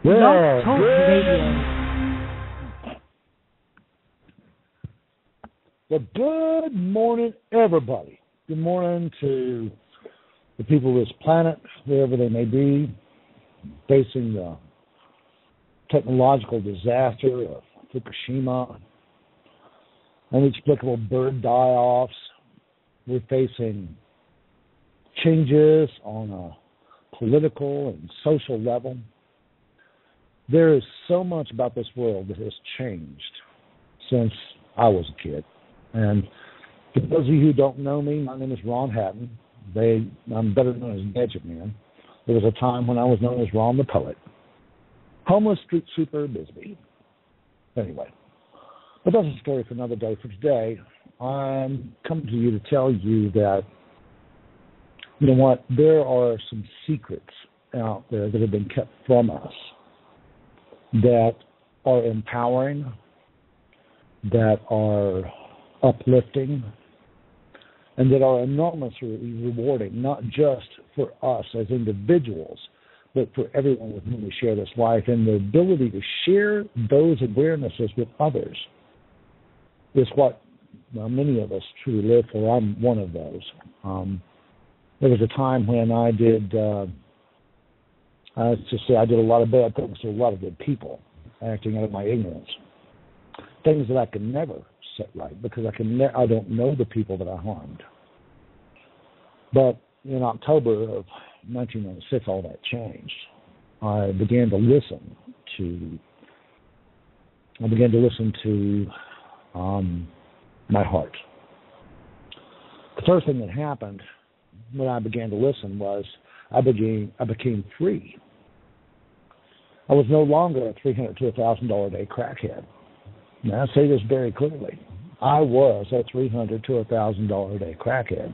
Blog Yeah, Talk Radio. well, good morning, everybody. Good morning to the people of this planet, wherever they may be, facing the technological disaster of Fukushima, inexplicable bird die-offs. We're facing changes on a political and social level. There is so much about this world that has changed since I was a kid. And for those of you who don't know me, my name is Ron Hatton. I'm better known as Gadgetman. There was a time when I was known as Ron the Poet. Homeless street sweeper Bisbee. Anyway, but that's a story for another day. For today, I'm coming to you to tell you that, you know what, there are some secrets out there that have been kept from us that are empowering, that are uplifting, and that are enormously rewarding, not just for us as individuals, but for everyone with whom we share this life. And the ability to share those awarenesses with others is what many of us truly live for. I'm one of those. There was a time when I did... let's just say I did a lot of bad things to a lot of good people, acting out of my ignorance. Things that I could never set right because I don't know the people that I harmed. But in October of 1996, all that changed. I began to listen to my heart. The first thing that happened when I began to listen was I became free. I was no longer a $300 to $1,000 a day crackhead. Now, I say this very clearly. I was a $300 to $1,000 a day crackhead.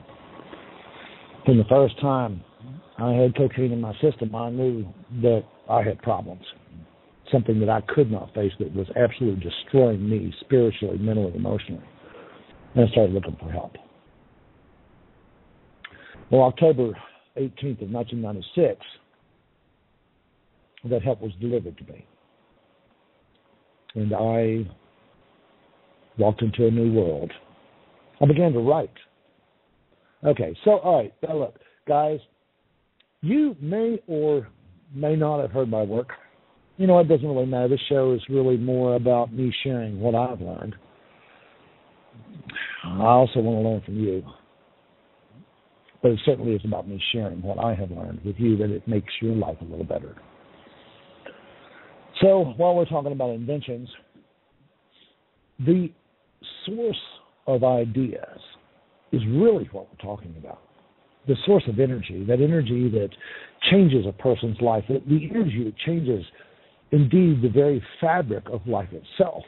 From the first time I had cocaine in my system, I knew that I had problems, something that I could not face that was absolutely destroying me spiritually, mentally, emotionally. And I started looking for help. Well, October 18th of 1996, that help was delivered to me. And I walked into a new world. I began to write. Okay, so, all right, now look, guys, you may or may not have heard my work. You know, it doesn't really matter. This show is really more about me sharing what I've learned. I also want to learn from you. But it certainly is about me sharing what I have learned with you, that it makes your life a little better. So while we're talking about inventions, the source of ideas is really what we're talking about. The source of energy, that energy that changes a person's life, the energy that changes, indeed, the very fabric of life itself.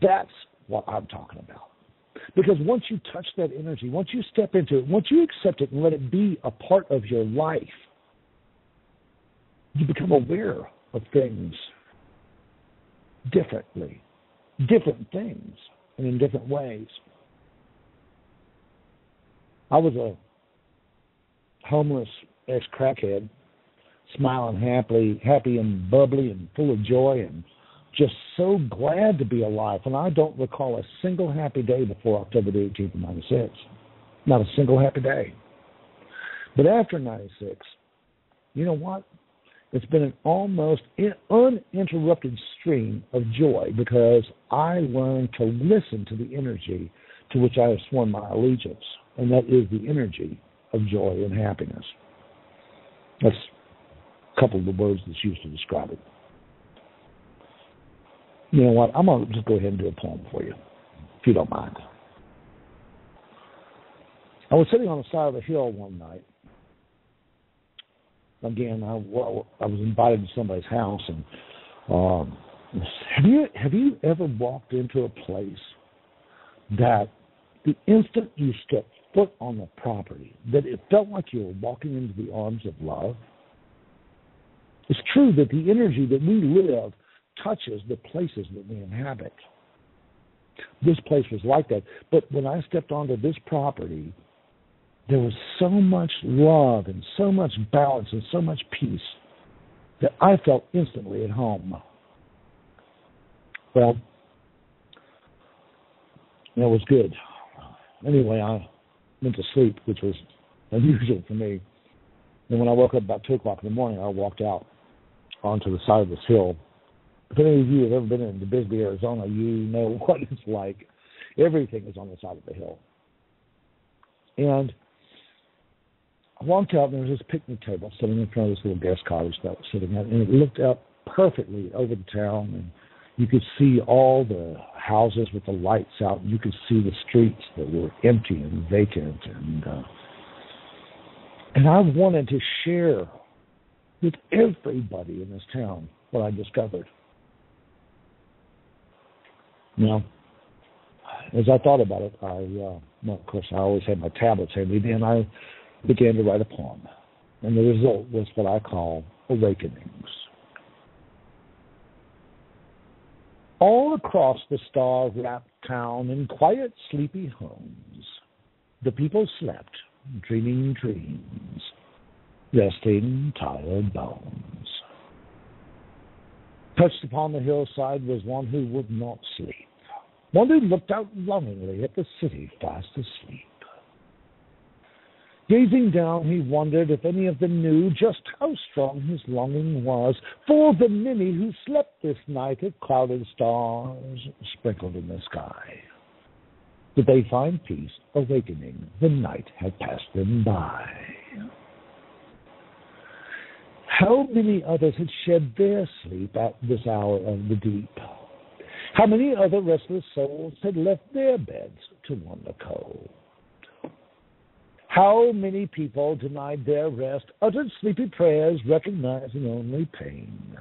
That's what I'm talking about. Because once you touch that energy, once you step into it, once you accept it and let it be a part of your life, you become aware of things differently, different things, and in different ways. I was a homeless ex-crackhead, smiling happy and bubbly and full of joy and just so glad to be alive. And I don't recall a single happy day before October the 18th of 96. Not a single happy day. But after 96, you know what? It's been an almost uninterrupted stream of joy because I learned to listen to the energy to which I have sworn my allegiance, and that is the energy of joy and happiness. That's a couple of the words that's used to describe it. You know what? I'm going to just go ahead and do a poem for you, if you don't mind. I was sitting on the side of a hill one night. Again, I was invited to somebody's house, and have you ever walked into a place that the instant you stepped foot on the property, that it felt like you were walking into the arms of love? It's true that the energy that we live touches the places that we inhabit. This place was like that. But when I stepped onto this property, there was so much love and so much balance and so much peace that I felt instantly at home. Well, that was good. Anyway, I went to sleep, which was unusual for me. And when I woke up about 2 o'clock in the morning, I walked out onto the side of this hill. If any of you have ever been into Bisbee, Arizona, you know what it's like. Everything is on the side of the hill. And I walked out, and there was this picnic table sitting in front of this little guest cottage that I was sitting at, and it looked up perfectly over the town, and you could see all the houses with the lights out, and you could see the streets that were empty and vacant, and I wanted to share with everybody in this town what I discovered. Now, as I thought about it, well, of course, I always had my tablets handy, and I began to write a poem. And the result was what I call Awakenings. All across the star-wrapped town, in quiet, sleepy homes, the people slept, dreaming dreams, resting tired bones. Touched upon the hillside was one who would not sleep, one who looked out longingly at the city fast asleep. Gazing down, he wondered if any of them knew just how strong his longing was for the many who slept this night at clouded stars sprinkled in the sky. Did they find peace awakening? The night had passed them by. How many others had shed their sleep at this hour of the deep? How many other restless souls had left their beds to wander cold? How many people denied their rest, uttered sleepy prayers, recognizing only pain,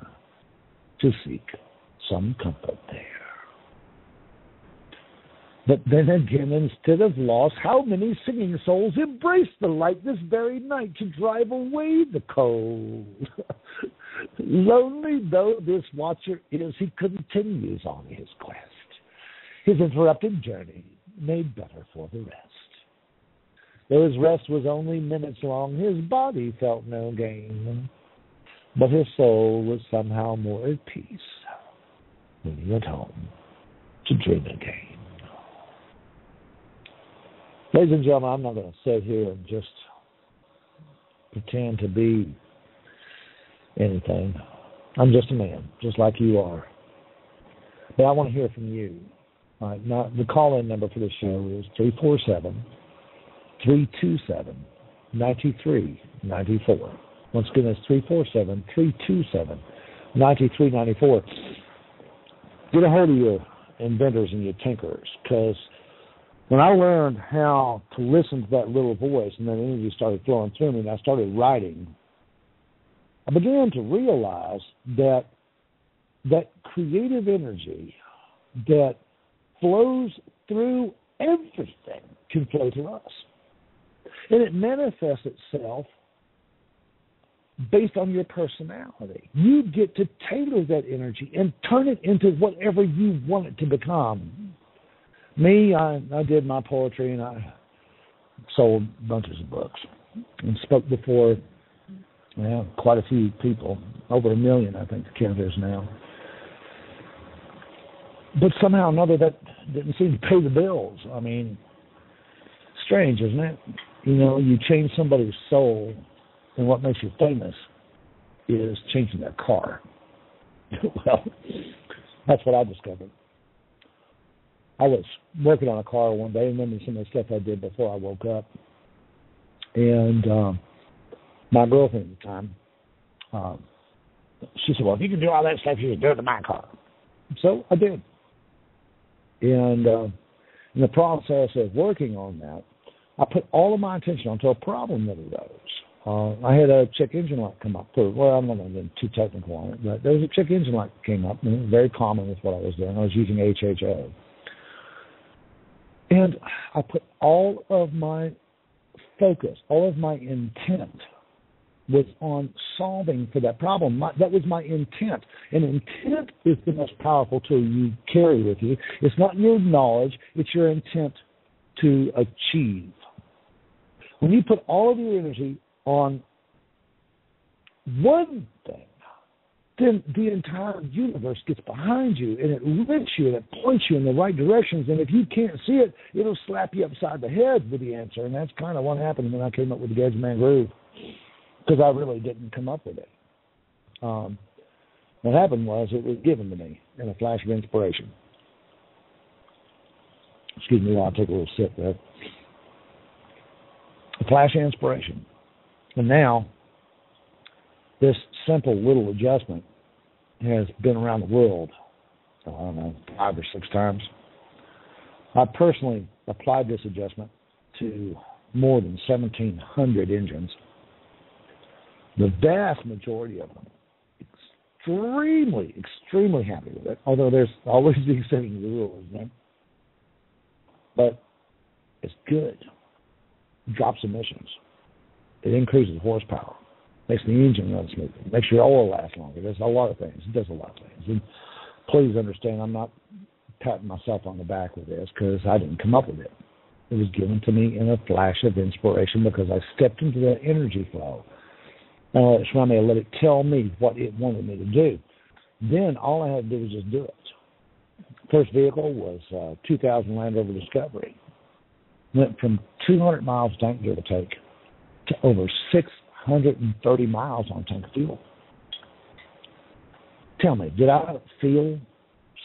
to seek some comfort there? But then again, instead of loss, how many singing souls embraced the light this very night to drive away the cold? Lonely though this watcher is, he continues on his quest, his interrupted journey made better for the rest. Though his rest was only minutes long, his body felt no gain, but his soul was somehow more at peace when he went home to dream again. Ladies and gentlemen, I'm not going to sit here and just pretend to be anything. I'm just a man, just like you are. But I want to hear from you. All right, now, the call-in number for the show is 347-327-9394. Once again, it's 347-327-9394. Get a hold of your inventors and your tinkers, because when I learned how to listen to that little voice and that energy started flowing through me and I started writing, I began to realize that that creative energy that flows through everything can flow through us. And it manifests itself based on your personality. You get to tailor that energy and turn it into whatever you want it to become. Me, I did my poetry and I sold bunches of books and spoke before quite a few people, over 1 million, I think the count is now. But somehow or another that didn't seem to pay the bills. I mean, strange, isn't it? You know, you change somebody's soul, and what makes you famous is changing their car. Well, that's what I discovered. I was working on a car one day, and remember some of the stuff I did before I woke up. And my girlfriend at the time, she said, well, if you can do all that stuff, you can do it to my car. So I did. And in the process of working on that, I put all of my attention onto a problem that arose. I had a check engine light come up. Well, I'm not going to get too technical on it, but there was a check engine light that came up, and it was very common with what I was doing. I was using HHO. And I put all of my focus, all of my intent was on solving for that problem. That was my intent. And intent is the most powerful tool you carry with you. It's not your knowledge, it's your intent to achieve. When you put all of your energy on one thing, then the entire universe gets behind you, and it lifts you, and it points you in the right directions. And if you can't see it, it'll slap you upside the head with the answer. And that's kind of what happened when I came up with the Gadgetman Groove, because I really didn't come up with it. What happened was it was given to me in a flash of inspiration. Excuse me while I take a little sip there. A flash of inspiration. And now, this simple little adjustment has been around the world, I don't know, 5 or 6 times. I personally applied this adjustment to more than 1,700 engines. The vast majority of them extremely happy with it, although there's always the exception to the rule, isn't there? But it's good. It drops emissions. It increases horsepower. Makes the engine run smoother. Makes your oil last longer. There's a lot of things. It does a lot of things. And please understand, I'm not patting myself on the back with this because I didn't come up with it. It was given to me in a flash of inspiration because I stepped into that energy flow. And I let it surround me. I let it tell me what it wanted me to do. Then all I had to do was just do it. First vehicle was 2000 Land Rover Discovery. Went from 200 miles tank, give or take, to over 630 miles on tank of fuel. Tell me, did I feel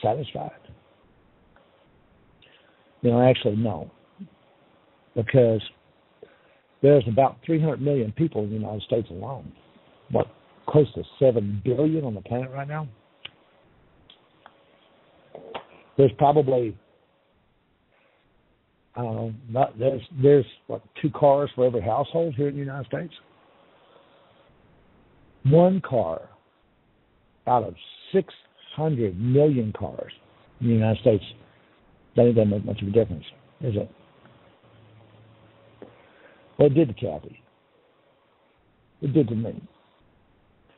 satisfied? Actually, no. Because there's about 300 million people in the United States alone. What, close to 7 billion on the planet right now? There's probably, I don't know, there's what, 2 cars for every household here in the United States? 1 car out of 600 million cars in the United States, that ain't going to make much of a difference, is it? Well, it did to Kathy. It did to me.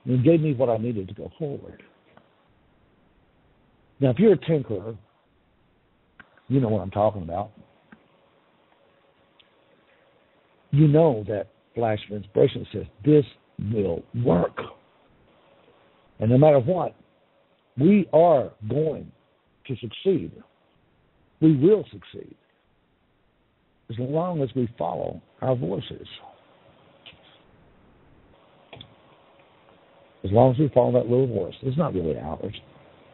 And it gave me what I needed to go forward. Now, if you're a tinkerer, you know what I'm talking about. You know that flash of inspiration says, this will work. And no matter what, we are going to succeed. We will succeed as long as we follow our voices. As long as we follow that little voice. It's not really ours,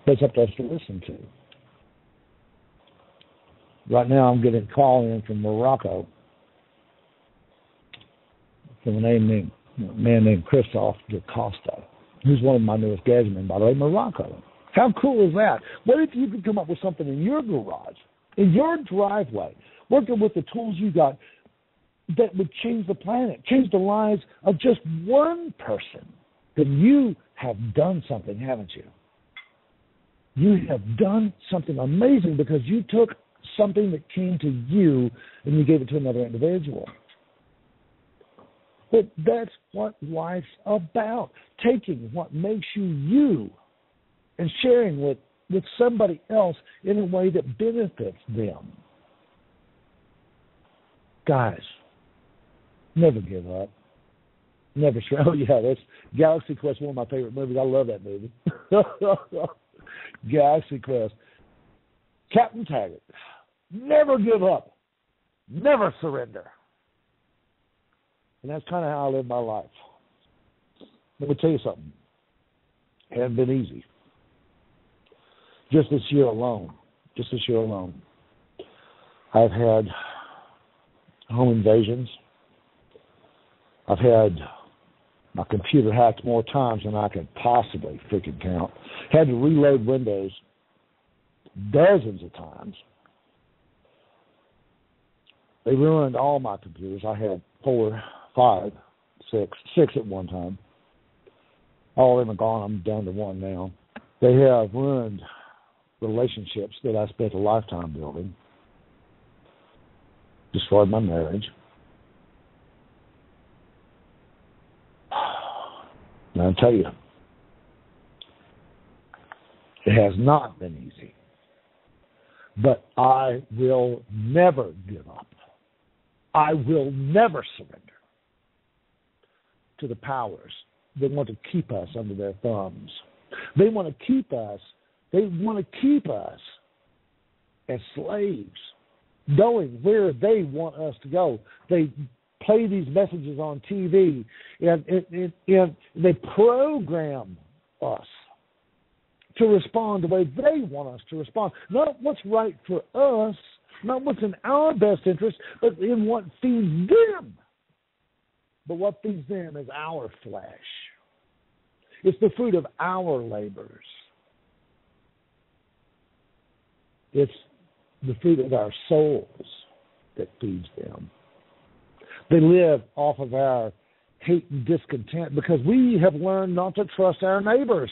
but it's up to us to listen to. Right now I'm getting a call in from Morocco from a man named Christophe de Costa, who's one of my newest Gadgetmen, by the way, Morocco. How cool is that? What if you could come up with something in your garage, in your driveway, working with the tools you got, that would change the planet, change the lives of just one person? Then you have done something, haven't you? You have done something amazing because you took something that came to you and you gave it to another individual. But that's what life's about, taking what makes you you and sharing with somebody else in a way that benefits them. Guys, never give up. Never sure. Oh, yeah, that's Galaxy Quest, one of my favorite movies. I love that movie. Galaxy Quest. Captain Taggart. Never give up. Never surrender. And that's kind of how I live my life. Let me tell you something. It hasn't been easy. Just this year alone, I've had home invasions. I've had my computer hacked more times than I can possibly freaking count. Had to reload Windows dozens of times. They ruined all my computers. I had 4, 5, 6 at one time. All of them are gone. I'm down to 1 now. They have ruined relationships that I spent a lifetime building. Destroyed my marriage. And I'll tell you, it has not been easy. But I will never give up. I will never surrender to the powers that want to keep us under their thumbs. They want to keep us. They want to keep us as slaves, going where they want us to go. They play these messages on TV, and they program us to respond the way they want us to respond. Not what's right for us, not what's in our best interest, but in what feeds them. But what feeds them is our flesh. It's the fruit of our labors. It's the fruit of our souls that feeds them. They live off of our hate and discontent because we have learned not to trust our neighbors.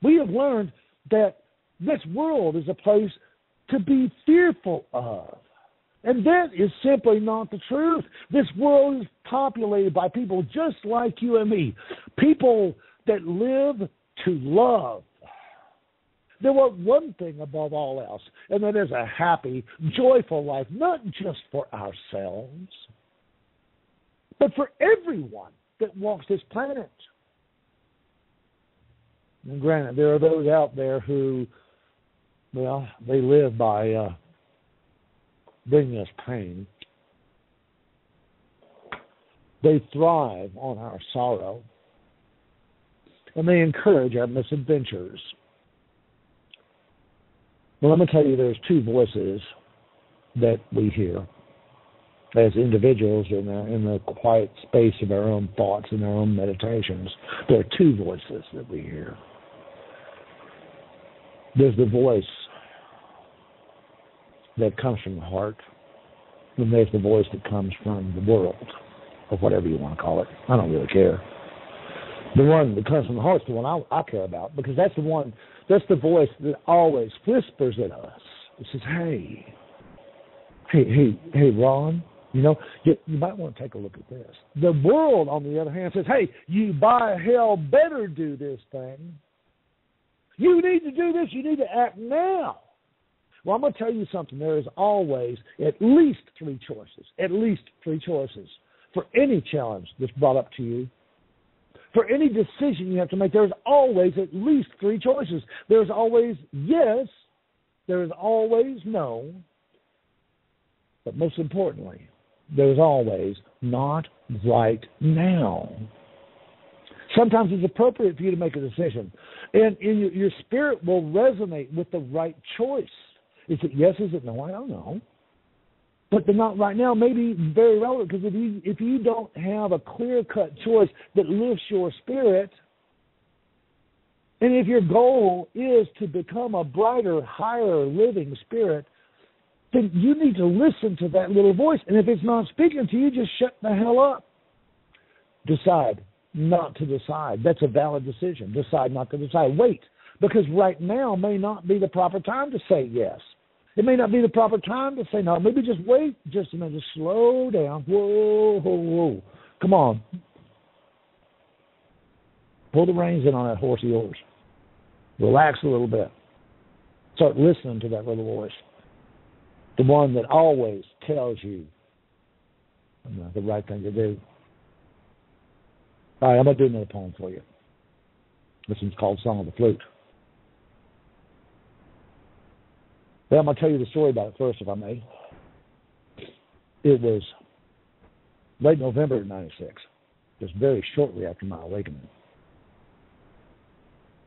We have learned that this world is a place to be fearful of. And that is simply not the truth. This world is populated by people just like you and me, people that live to love. They want one thing above all else, and that is a happy, joyful life, not just for ourselves, but for everyone that walks this planet. And granted, there are those out there who, well, they live by bringing us pain. They thrive on our sorrow, and they encourage our misadventures. Well, let me tell you, there's two voices that we hear as individuals in the quiet space of our own thoughts and our own meditations. There are two voices that we hear. There's the voice that comes from the heart, and there's the voice that comes from the world, or whatever you want to call it. I don't really care. The one that comes from the heart is the one I care about, because that's the one, that's the voice that always whispers at us. It says, hey, Ron, you might want to take a look at this. The world, on the other hand, says, hey, you by hell better do this thing. You need to do this. You need to act now. Well, I'm going to tell you something. There is always at least three choices for any challenge that's brought up to you. For any decision you have to make, there's always at least three choices. There's always yes, there's always no, but most importantly, there's always not right now. Sometimes it's appropriate for you to make a decision, and your spirit will resonate with the right choice. Is it yes? Is it no? I don't know. But the not right now may be very relevant, because if you don't have a clear-cut choice that lifts your spirit, and if your goal is to become a brighter, higher living spirit, then you need to listen to that little voice. And if it's not speaking to you, just shut the hell up. Decide not to decide. That's a valid decision. Decide not to decide. Wait, because right now may not be the proper time to say yes. It may not be the proper time to say no. Maybe just wait just a minute. Just slow down. Whoa. Come on. Pull the reins in on that horse of yours. Relax a little bit. Start listening to that little voice. The one that always tells you the right thing to do. All right, I'm going to do another poem for you. This one's called Song of the Flute. Well, I'm going to tell you the story about it first, if I may. It was late November of 96, just very shortly after my awakening.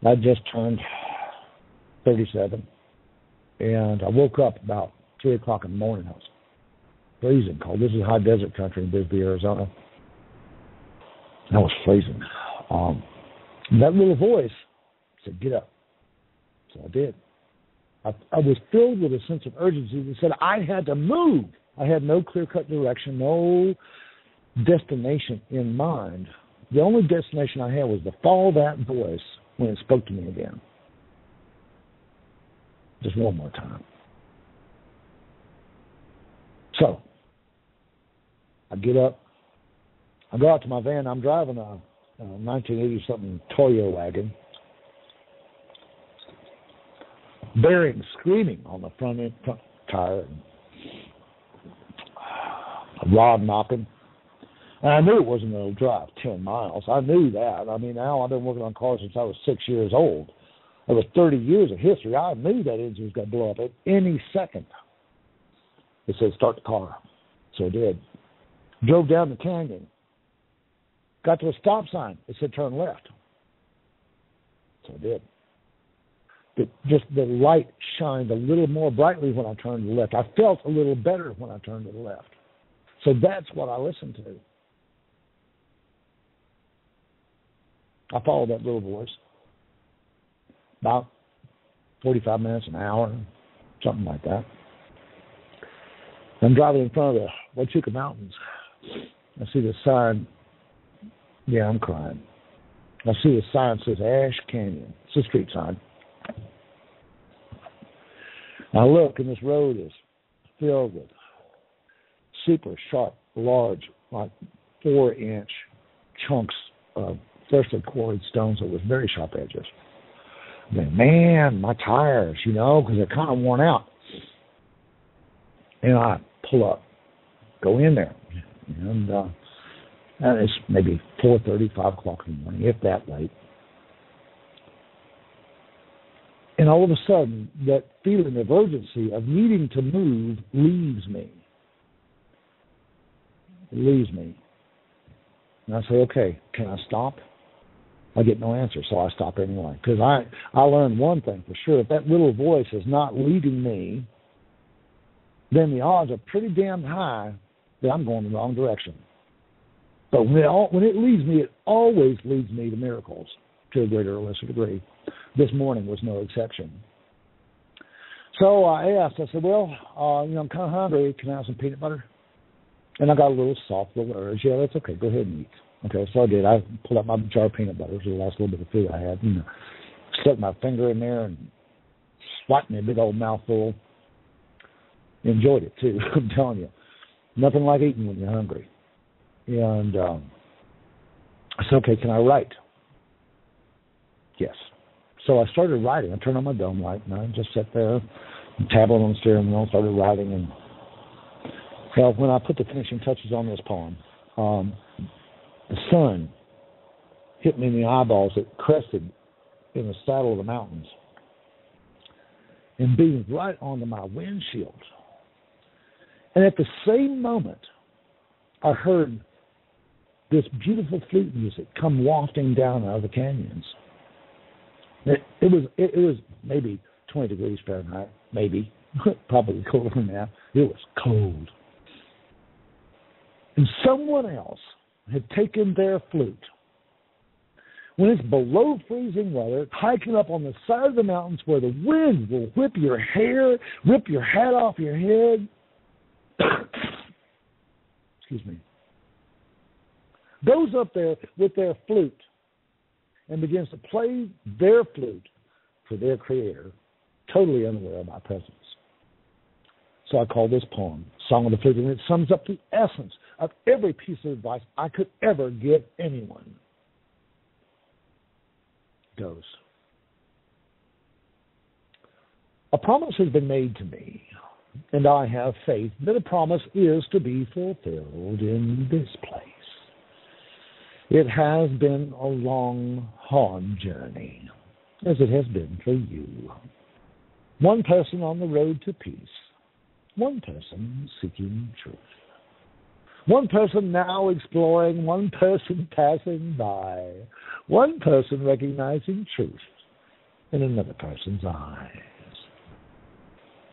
I just turned 37, and I woke up about 3 o'clock in the morning. I was freezing cold. This is high desert country in Bisbee, Arizona. I was freezing. That little voice said, get up. So I did. I was filled with a sense of urgency that said I had to move. I had no clear-cut direction, no destination in mind. The only destination I had was to follow that voice when it spoke to me again. Just one more time. So, I get up. I go out to my van. I'm driving a 1980-something Toyo wagon. Bearing screaming on the front tire, a rod knocking. And I knew it wasn't going to drive 10 miles. I knew that. I mean, now I've been working on cars since I was 6 years old. Over 30 years of history, I knew that engine was going to blow up at any second. It said, start the car. So it did. Drove down the canyon. Got to a stop sign. It said, turn left. So it did. Just the light shined a little more brightly when I turned to the left. I felt a little better when I turned to the left. So that's what I listened to. I followed that little voice. About 45 minutes, an hour, something like that. I'm driving in front of the Huachuca Mountains. I see the sign. Yeah, I'm crying. I see the sign that says Ash Canyon. It's a street sign. I look, and this road is filled with super sharp, large, like 4-inch chunks of freshly quarried stones that with very sharp edges. I think, man, my tires, because they're kind of worn out. And I pull up, go in there, and it's maybe 4:30, 5 o'clock in the morning, if that late. And all of a sudden, that feeling of urgency of needing to move leaves me. It leaves me. And I say, okay, can I stop? I get no answer, so I stop anyway. Because I learned one thing for sure. If that little voice is not leading me, then the odds are pretty damn high that I'm going the wrong direction. But when it leads me, it always leads me to miracles to a greater or lesser degree. This morning was no exception. So I asked, I said, well, I'm kind of hungry. Can I have some peanut butter? And I got a little soft little urge. Yeah, that's okay. Go ahead and eat. Okay, so I did. I pulled out my jar of peanut butter. It was the last little bit of food I had. Stuck my finger in there and swiped me a big old mouthful. Enjoyed it, too. I'm telling you. Nothing like eating when you're hungry. And I said, okay, can I write? Yes. So I started writing. I turned on my dome light, and I just sat there, tablet on the steering wheel, started writing. And well, when I put the finishing touches on this poem, the sun hit me in the eyeballs. It crested in the saddle of the mountains and beamed right onto my windshield. And at the same moment, I heard this beautiful flute music come wafting down out of the canyons. It was maybe 20 degrees Fahrenheit, maybe, probably colder than that. It was cold. And someone else had taken their flute. When it's below freezing weather, hiking up on the side of the mountains where the wind will whip your hair, rip your hat off your head. Excuse me. Goes up there with their flute and begins to play their flute for their creator, totally unaware of my presence. So I call this poem Song of the Flute, and it sums up the essence of every piece of advice I could ever give anyone. It goes. A promise has been made to me, and I have faith that a promise is to be fulfilled in this place. It has been a long, hard journey, as it has been for you. One person on the road to peace. One person seeking truth. One person now exploring, one person passing by. One person recognizing truth in another person's eyes.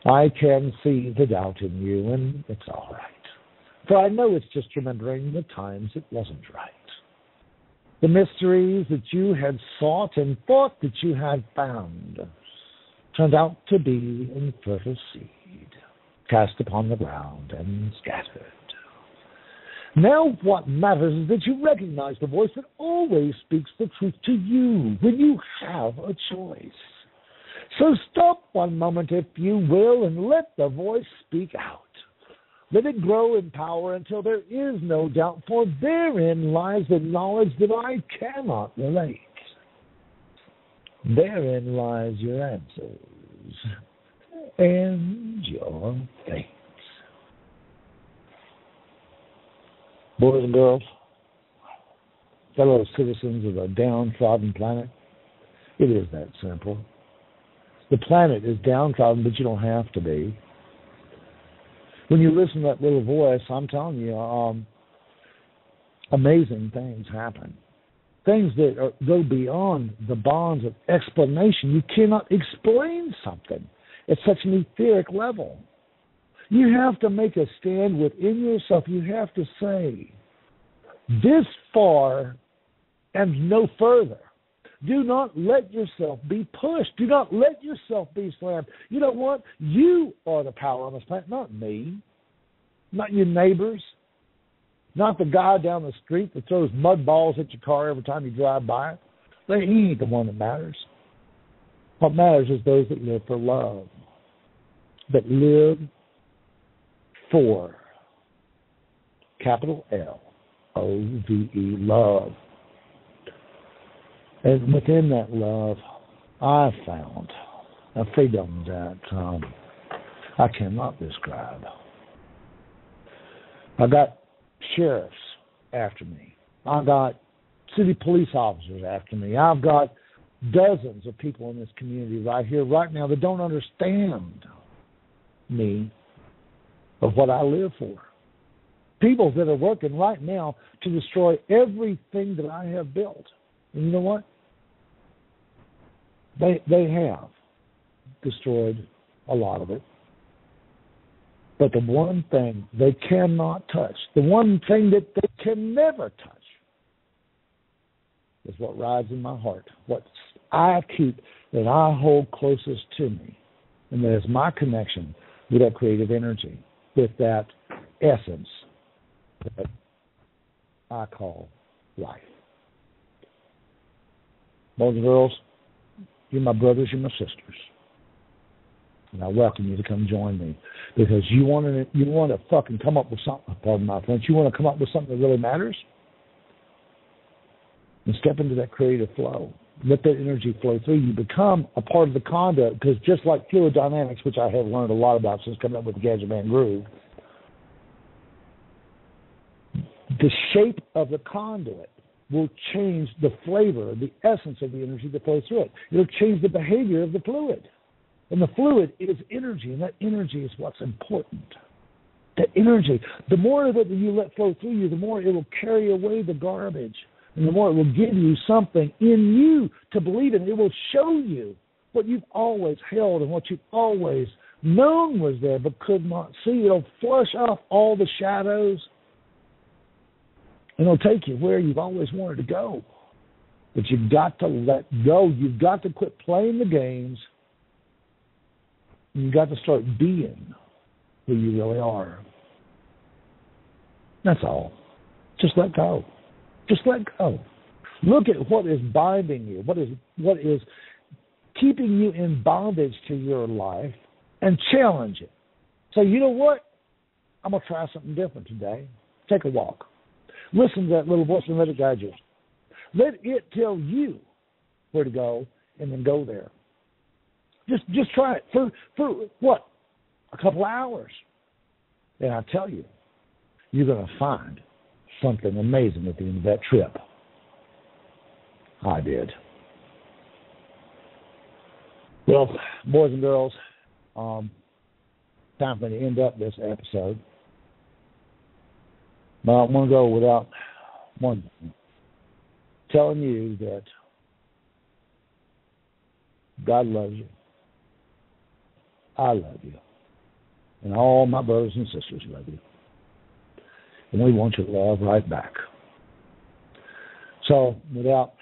I can see the doubt in you, and it's all right. For I know it's just remembering the times it wasn't right. The mysteries that you had sought and thought that you had found turned out to be infertile seed, cast upon the ground and scattered. Now what matters is that you recognize the voice that always speaks the truth to you when you have a choice. So stop one moment, if you will, and let the voice speak out. Let it grow in power until there is no doubt, for therein lies the knowledge that I cannot relate. Therein lies your answers and your fates. Boys and girls, fellow citizens of a downtrodden planet? It is that simple. The planet is downtrodden, but you don't have to be. When you listen to that little voice, I'm telling you, amazing things happen. Things that go beyond the bounds of explanation. You cannot explain something at such an etheric level. You have to make a stand within yourself. You have to say, this far and no further. Do not let yourself be pushed. Do not let yourself be slammed. You know what? You are the power on this planet, not me, not your neighbors, not the guy down the street that throws mud balls at your car every time you drive by it. He ain't the one that matters. What matters is those that live for love, that live for capital L-O-V-E, love. And within that love, I found a freedom that I cannot describe. I got sheriffs after me. I got city police officers after me. I've got dozens of people in this community right here, right now, that don't understand me of what I live for. People that are working right now to destroy everything that I have built. And you know what? They have destroyed a lot of it. But the one thing they cannot touch, the one thing that they can never touch, is what rides in my heart, what I keep, that I hold closest to me. And that is my connection with that creative energy, with that essence that I call life. Boys and girls, you're my brothers, you're my sisters. And I welcome you to come join me, because you want to fucking come up with something, pardon my French, you want to come up with something that really matters, and step into that creative flow. Let that energy flow through you. Become a part of the conduit, because just like fluid dynamics, which I have learned a lot about since coming up with the Gadgetman Groove, the shape of the conduit will change the flavor, the essence of the energy that flows through it. It'll change the behavior of the fluid. And the fluid is energy, and that energy is what's important. That energy, the more of it that you let flow through you, the more it will carry away the garbage, and the more it will give you something in you to believe in. It will show you what you've always held and what you've always known was there but could not see. It'll flush off all the shadows, and it'll take you where you've always wanted to go. But you've got to let go. You've got to quit playing the games. You've got to start being who you really are. That's all. Just let go. Just let go. Look at what is binding you, what is keeping you in bondage to your life, and challenge it. So you know what? I'm going to try something different today. Take a walk. Listen to that little voice and let it guide you. Let it tell you where to go, and then go there. Just try it for what? A couple of hours. And I tell you, you're going to find something amazing at the end of that trip. I did. Well, boys and girls, time for me to end up this episode. But I want to go without one thing, telling you that God loves you. I love you. And all my brothers and sisters love you. And we want your love right back. So, without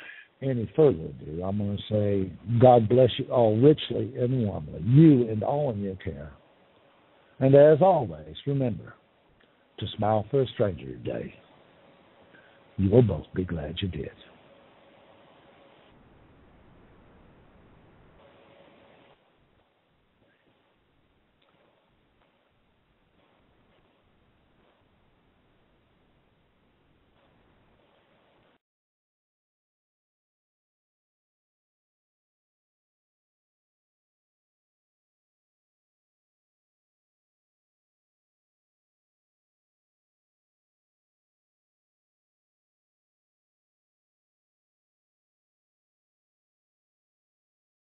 any further ado, I'm going to say, God bless you all richly and warmly, you and all in your care. And as always, remember to smile for a stranger today. You will both be glad you did.